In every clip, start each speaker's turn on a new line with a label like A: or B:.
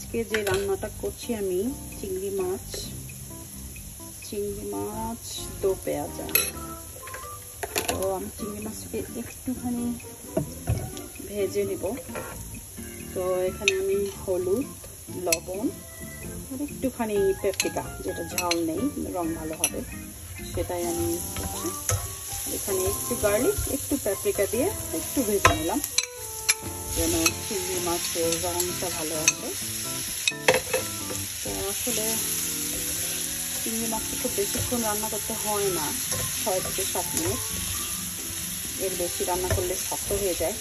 A: আজকে যে রান্নাটা করছি আমি চিংড়ি মাছ দো পেঁয়াজা। তো আমি চিংড়ি মাছটাকে একটুখানি ভেজে নিব। তো এখানে আমি হলুদ, লবণ আর একটুখানি পেপরিকা, যেটা ঝাল নেই, রং ভালো হবে, সেটাই আমি করছি। এখানে একটু গার্লিক, একটু পেপরিকা দিয়ে একটু ভেজে নিলাম যেন চিংড়ি মাছের রংটা ভালো আসে। তো আসলে চিংড়ি মাছটা খুব বেশিক্ষণ রান্না করতে হয় না, 6 থেকে 7 মিনিট। এর বেশি রান্না করলে শক্ত হয়ে যায়,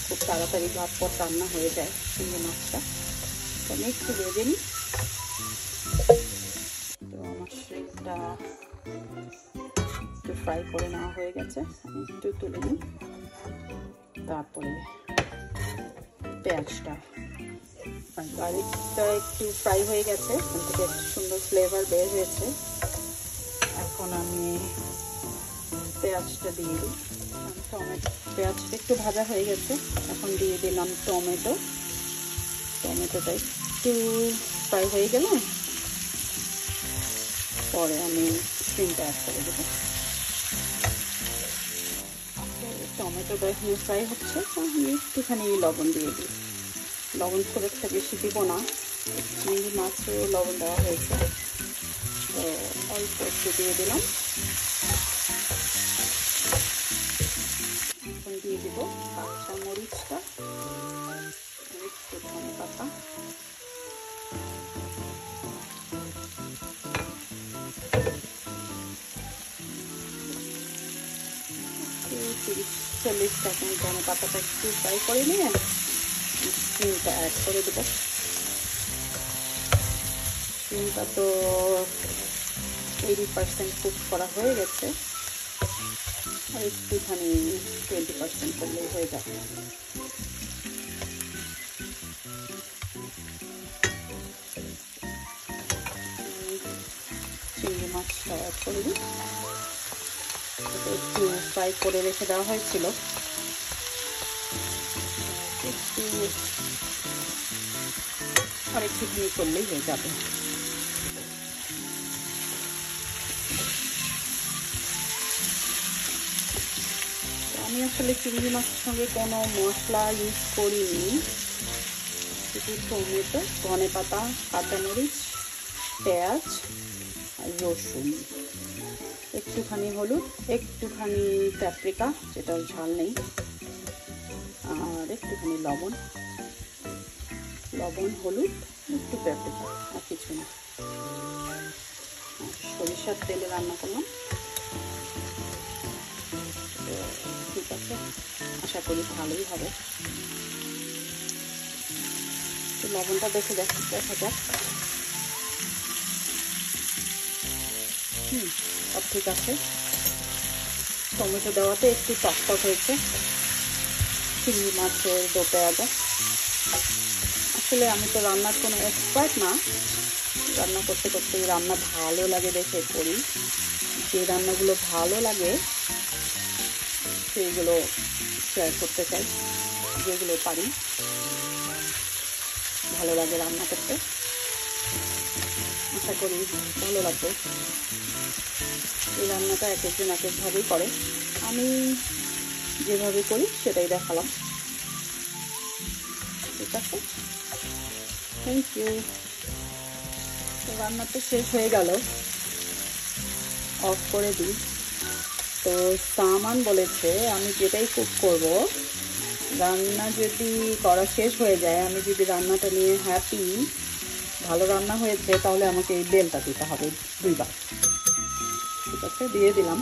A: খুব তাড়াতাড়ি ঝটপট রান্না হয়ে যায় চিংড়ি মাছটা। তো আমি একটু ভেজে নিই। তো আমার সেটা একটু ফ্রাই করে নেওয়া হয়ে গেছে, আমি একটু তুলে নিই। তারপরে পেঁয়াজটা, গার্লিকটা একটু ফ্রাই হয়ে গেছে, ওখান থেকে একটু সুন্দর ফ্লেভার বের হয়েছে। এখন আমি পেঁয়াজটা দিয়ে দিই। পেঁয়াজটা একটু ভাজা হয়ে গেছে, এখন দিয়ে দিলাম টমেটোটা একটু ফ্রাই হয়ে গেলে পরে আমি ক্রিমটা অ্যাড করে দেবো। টমেটোটা এখানে ফ্রাই হচ্ছে, তো আমি একটুখানি লবণ দিয়ে দিই। লবণ খুব একটা বেশি দিব না, চিংড়ি মাছে লবণ দেওয়া হয়েছে, তো অল্প একটু দিয়ে দিলাম। এখন দিয়ে দিব কাঁচা মরিচটা, একটু ধনে পাতা, একটু 30-40 সেকেন্ড ধনে পাতাটা একটু ফ্রাই করে নিয়ে ক্রিমটা অ্যাড করে দেবো। ক্রিমটা তো 80% কুক করা হয়ে গেছে, আর একটুখানি 20% করলেই হয়ে যাবে। চিংড়ি মাছটা অ্যাড করে দিই। একটু ফ্রাই করে রেখে দেওয়া হয়েছিল, একটু আর একটুখানি করলেই হয়ে যাবে। আমি আসলে চিংড়ি মাছের সঙ্গে কোনো মশলা ইউজ করিনি, শুধু টমেটো, ধনে পাতা, কাঁচামরিচ, পেঁয়াজ আর রসুন, একটুখানি হলুদ, একটুখানি পেপরিকা, যেটা ঝাল নেই, আর একটুখানি লবণ, হলুদ, একটু পেপরিকা, আর কিছু না। সরিষার তেলে রান্না করলাম। ঠিক আছে, আশা করি ভালোই হবে। তো লবণটা দেখে দেখা যাক। সব ঠিক আছে। টমেটো দেওয়াতে একটু টকটক হয়েছে চিংড়ি মাছের দো পেঁয়াজা। আসলে আমি তো রান্নার কোনো এক্সপার্ট না, রান্না করতে করতে রান্না ভালো লাগে দেখে করি। যে রান্নাগুলো ভালো লাগে সেইগুলো শেয়ার করতে চাই, যেগুলো পারি। ভালো লাগে রান্না করতে, আশা করি ভালো লাগবে। এই রান্নাটা এক একজন এক একভাবেই করে, আমি যেভাবে করি সেটাই দেখালাম। ঠিক আছে, থ্যাংক ইউ। তো রান্না তো শেষ হয়ে গেল, অফ করে দিই। তো সামান বলেছে আমি যেটাই কুক করব, রান্না যদি করা শেষ হয়ে যায়, আমি যদি রান্নাটা নিয়ে হ্যাপি, ভালো রান্না হয়েছে, তাহলে আমাকে এই বেলটা দিতে হবে 2 বার। ঠিক আছে, দিয়ে দিলাম।